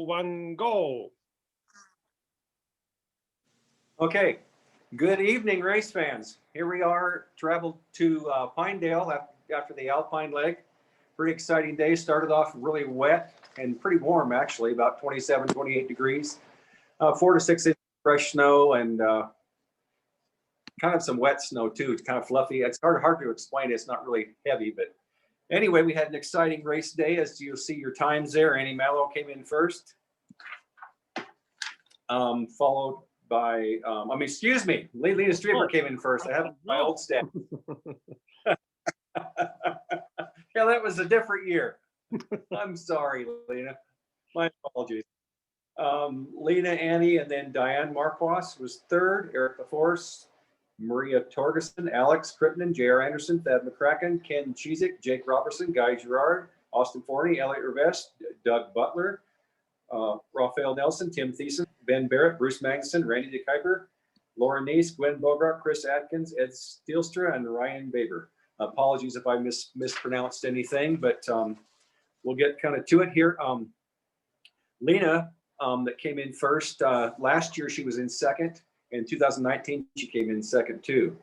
1, go. Okay, good evening, race fans. Here we are, traveled to Pinedale after the Alpine leg. Pretty exciting day. Started off really wet and pretty warm, actually, about 27, 28 degrees. 4 to 6 inches of fresh snow and kind of some wet snow too. It's kind of fluffy. It's hard to explain. It's not really heavy, but anyway, we had an exciting race day. As you'll see your times there, Annie Mallow came in first, followed by, excuse me, Lena Streamer came in first. I have my old stat. Yeah, that was a different year. I'm sorry, Lena. My apologies. Lena, Annie, and then Diane Marquas was third. Eric LaForce, Maria Torgerson, Alex Crittenden, J.R. Anderson, Thad McCracken, Ken Cheezick, Jake Robertson, Guy Girard, Austin Forney, Elliot Revest, Doug Butler, Raphael Nelson, Tim Thiessen, Ben Barrett, Bruce Magnuson, Randy DeKuyper, Laura Neese, Gwen Bogart, Chris Atkins, Ed Steelstra, and Ryan Baber. Apologies if I mispronounced anything, but we'll get kind of to it here. Lena, that came in first, last year she was in second. In 2019, she came in second too.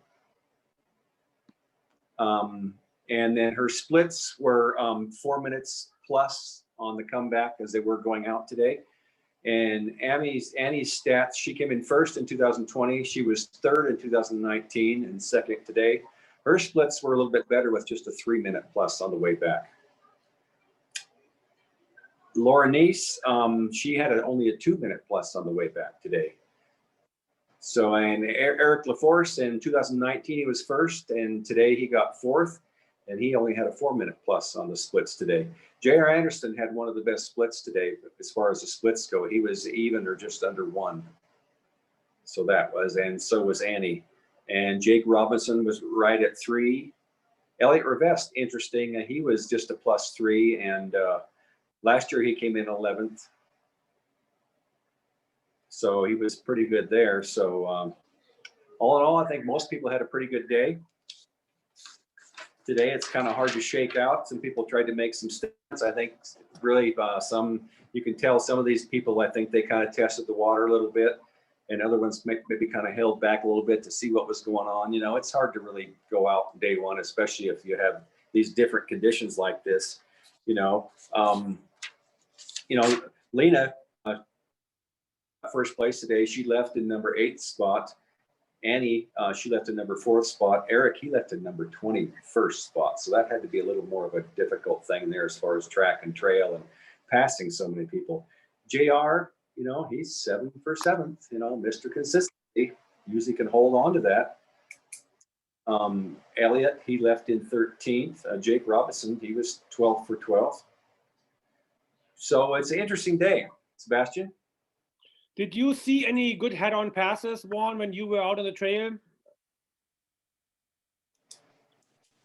And then her splits were 4 minutes plus on the comeback as they were going out today. And Annie's stats, she came in first in 2020. She was third in 2019 and second today. Her splits were a little bit better with just a 3 minute plus on the way back. Laura Neese, she had only a 2 minute plus on the way back today. So, and Eric LaForce in 2019, he was first, and today he got fourth, and he only had a 4 minute plus on the splits today. J.R. Anderson had one of the best splits today as far as the splits go. He was even or just under 1. So that was, and so was Annie. And Jake Robinson was right at 3. Elliot Revest, interesting, he was just a +3, and last year he came in 11th. So he was pretty good there. So all in all, I think most people had a pretty good day. Today, it's kind of hard to shake out. Some people tried to make some stats. I think really you can tell some of these people, I think they kind of tested the water a little bit, and other ones maybe kind of held back a little bit to see what was going on. You know, it's hard to really go out day one, especially if you have these different conditions like this. Lena, first place today, she left in number 8 spot. Annie, she left in number 4th spot. Eric, he left in number 21st spot. So that had to be a little more of a difficult thing there as far as track and trail and passing so many people. JR, he's 7 for 7th, Mr. Consistency, usually can hold on to that. Elliot, he left in 13th. Jake Robinson, he was 12th for 12th. So it's an interesting day. Sebastian? Did you see any good head-on passes, Juan, when you were out on the trail?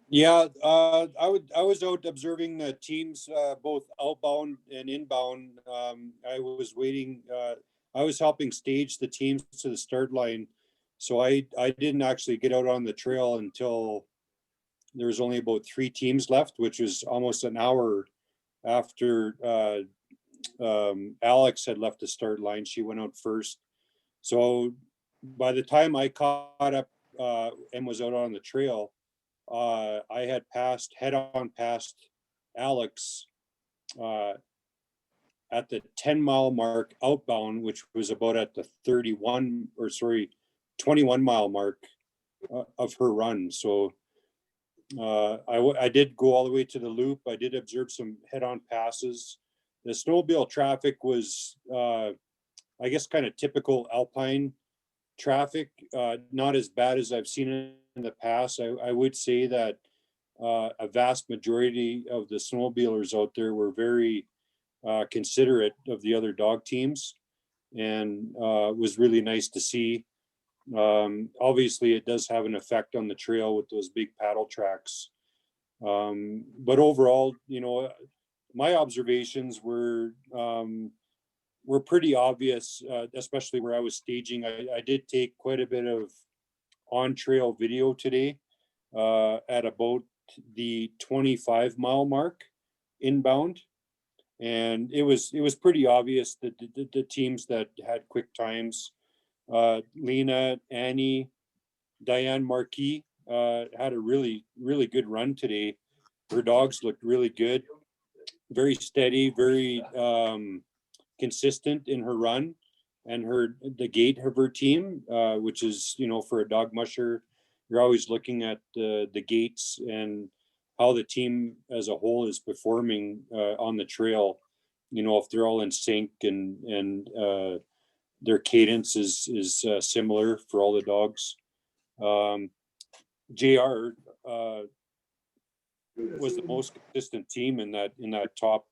Yeah, I was out observing the teams, both outbound and inbound. I was waiting. I was helping stage the teams to the start line, so I didn't actually get out on the trail until there was only about 3 teams left, which was almost an hour after Alex had left the start line. She went out first. So by the time I caught up and was out on the trail, I had head-on passed Alex at the 10-mile mark outbound, which was about at the 21-mile mark of her run. So I did go all the way to the loop. I did observe some head-on passes. The snowmobile traffic was, I guess, kind of typical Alpine traffic, not as bad as I've seen it in the past. I would say that a vast majority of the snowmobilers out there were very considerate of the other dog teams, and was really nice to see. Obviously, it does have an effect on the trail with those big paddle tracks. But overall, my observations were pretty obvious, especially where I was staging. I did take quite a bit of on-trail video today at about the 25-mile mark inbound. And it was pretty obvious that the teams that had quick times, Lena, Annie, Diane Marquis, had a really good run today. Her dogs looked really good, very steady, very consistent in her run, and the gait of her team, which is, for a dog musher, you're always looking at the gaits and how the team as a whole is performing on the trail. If they're all in sync and their cadence is similar for all the dogs. JR was the most consistent team in that top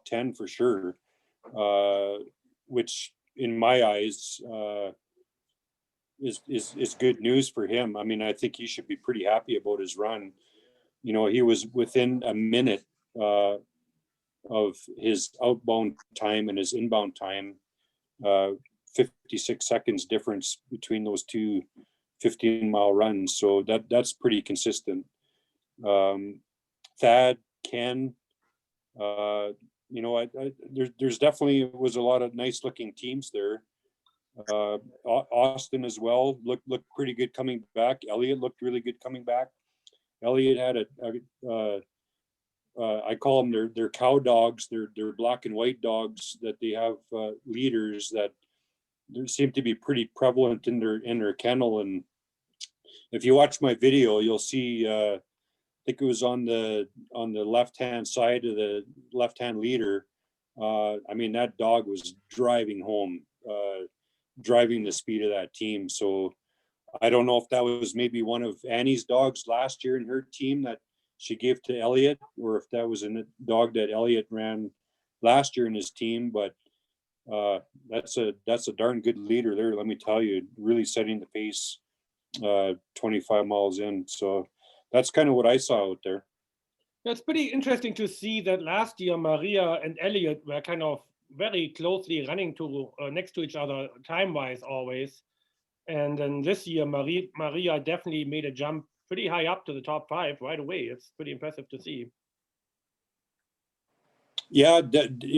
10 for sure, which in my eyes is good news for him. I mean, I think he should be pretty happy about his run. He was within a minute of his outbound time and his inbound time, 56 seconds difference between those two 15-mile runs. So that's pretty consistent. Thad, Ken, there's definitely was a lot of nice looking teams there. Austin as well looked pretty good coming back. Elliot looked really good coming back. Elliot had I call them their cow dogs. They're black and white dogs that they have leaders that there seem to be pretty prevalent in their kennel. And if you watch my video, you'll see. I think it was on the left-hand side of the left-hand leader. I mean, that dog was driving home, driving the speed of that team. So I don't know if that was maybe one of Annie's dogs last year in her team that she gave to Elliot, or if that was a dog that Elliot ran last year in his team. But that's a darn good leader there, let me tell you, really setting the pace 25 miles in. So that's kind of what I saw out there. That's pretty interesting to see that last year Maria and Elliot were kind of very closely running to next to each other time-wise always. And then this year Maria definitely made a jump pretty high up to the top 5 right away. It's pretty impressive to see. Yeah,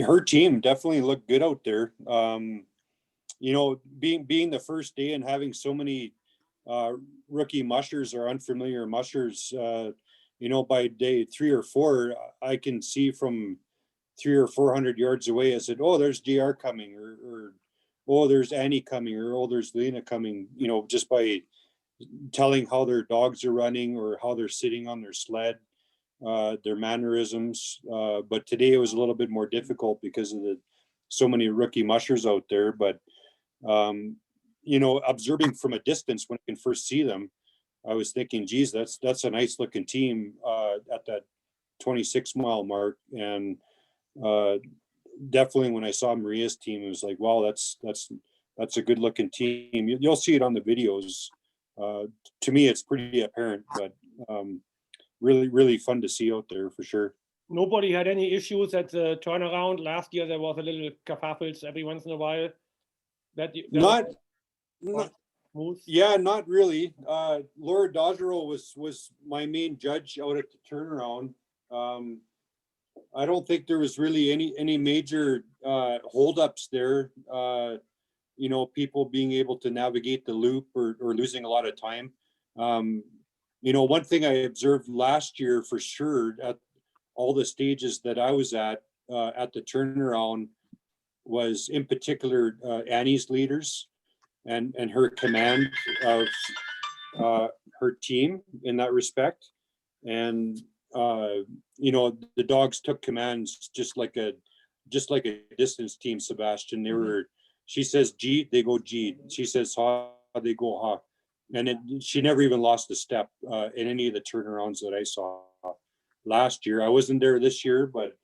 her team definitely looked good out there. Being the first day and having so many rookie mushers or unfamiliar mushers, by day 3 or 4, I can see from 300 or 400 yards away. I said, "Oh, there's JR coming," or "Oh, there's Annie coming," or "Oh, there's Lena coming." Just by telling how their dogs are running or how they're sitting on their sled, their mannerisms. But today it was a little bit more difficult because of so many rookie mushers out there. But observing from a distance when I can first see them, I was thinking, geez, that's a nice looking team at that 26-mile mark. And definitely when I saw Maria's team, it was like, wow, that's a good looking team. You'll see it on the videos. To me, it's pretty apparent, but really fun to see out there for sure. Nobody had any issues at the turnaround. Last year there was a little kerfuffles every once in a while. Not really. Laura Dodgero was my main judge out at the turnaround. I don't think there was really any major holdups there. People being able to navigate the loop or losing a lot of time. One thing I observed last year for sure at all the stages that I was at the turnaround was in particular Annie's leaders and her command of her team in that respect. And the dogs took commands just like a distance team, Sebastian. She says G, they go G. She says ha, they go ha. And she never even lost a step in any of the turnarounds that I saw last year. I wasn't there this year, but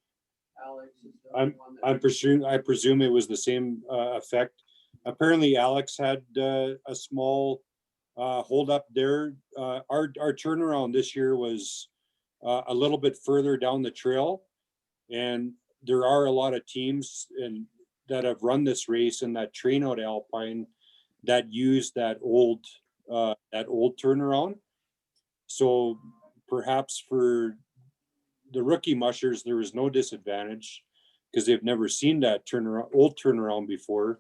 I presume it was the same effect. Apparently Alex had a small hold up there. Our turnaround this year was a little bit further down the trail, and there are a lot of teams that have run this race and that train out Alpine that use that old turnaround. So perhaps for the rookie mushers, there was no disadvantage because they've never seen that old turnaround before.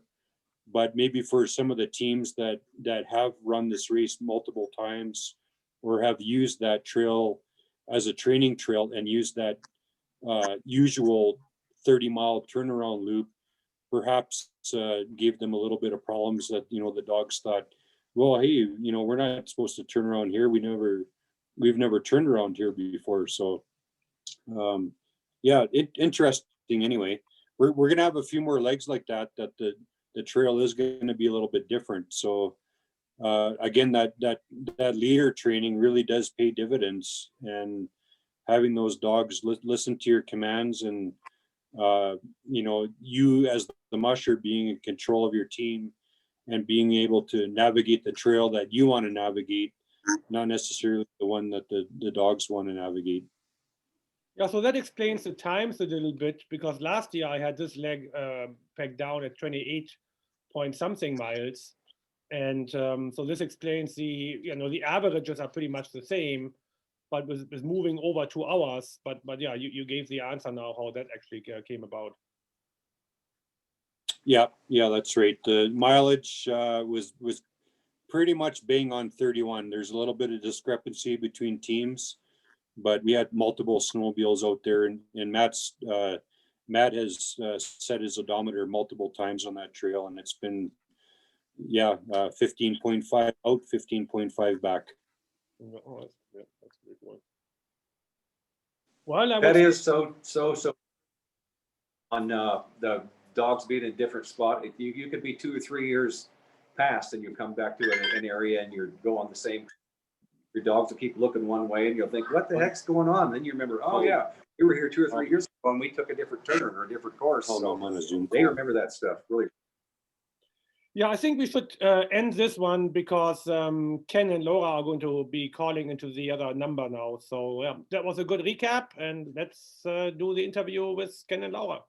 But maybe for some of the teams that have run this race multiple times or have used that trail as a training trail and used that usual 30-mile turnaround loop, perhaps gave them a little bit of problems that, the dogs thought, well, hey, we're not supposed to turn around here. We've never turned around here before. So interesting anyway. We're going to have a few more legs like that the trail is going to be a little bit different. So again, that leader training really does pay dividends, and having those dogs listen to your commands, and you as the musher being in control of your team and being able to navigate the trail that you want to navigate, not necessarily the one that the dogs want to navigate. Yeah, so that explains the times a little bit, because last year I had this leg pegged down at 28 point something miles. And so this explains the averages are pretty much the same, but with moving over 2 hours. But yeah, you gave the answer now how that actually came about. Yeah, that's right. The mileage was pretty much bang on 31. There's a little bit of discrepancy between teams, but we had multiple snowmobiles out there, and Matt has set his odometer multiple times on that trail, and it's been 15.5 out, 15.5 back. Oh, that's a big one. Well, that is so on the dogs being in a different spot. If you could be 2 or 3 years past, and you come back to an area and you go on the same. Your dogs will keep looking one way, and you'll think, "What the heck's going on?" Then you remember, "Oh yeah, we were here 2 or 3 years ago, and we took a different turn or a different course." So they remember that stuff really. Yeah, I think we should end this one, because Ken and Laura are going to be calling into the other number now. So yeah, that was a good recap, and let's do the interview with Ken and Laura.